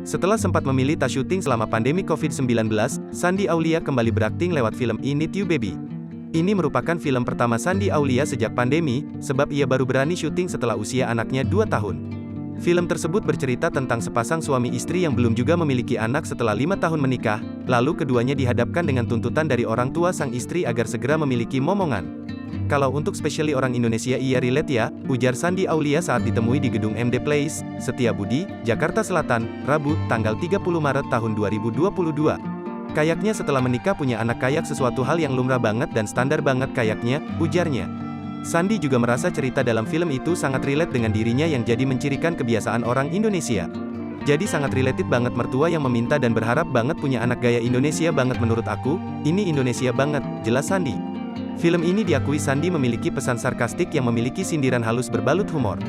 Setelah sempat memilih tak syuting selama pandemi COVID-19, Shandy Aulia kembali berakting lewat film I Need You Baby. Ini merupakan film pertama Shandy Aulia sejak pandemi, sebab ia baru berani syuting setelah usia anaknya 2 tahun. Film tersebut bercerita tentang sepasang suami istri yang belum juga memiliki anak setelah 5 tahun menikah, lalu keduanya dihadapkan dengan tuntutan dari orang tua sang istri agar segera memiliki momongan. Kalau untuk spesiali orang Indonesia iya relate ya, ujar Shandy Aulia saat ditemui di gedung MD Place, Setiabudi, Jakarta Selatan, Rabu, tanggal 30 Maret tahun 2022. Kayaknya setelah menikah punya anak kayak sesuatu hal yang lumrah banget dan standar banget kayaknya, ujarnya. Shandy juga merasa cerita dalam film itu sangat relate dengan dirinya yang jadi mencirikan kebiasaan orang Indonesia. Jadi sangat related banget mertua yang meminta dan berharap banget punya anak gaya Indonesia banget menurut aku, ini Indonesia banget, jelas Shandy. Film ini diakui Shandy memiliki pesan sarkastik yang memiliki sindiran halus berbalut humor.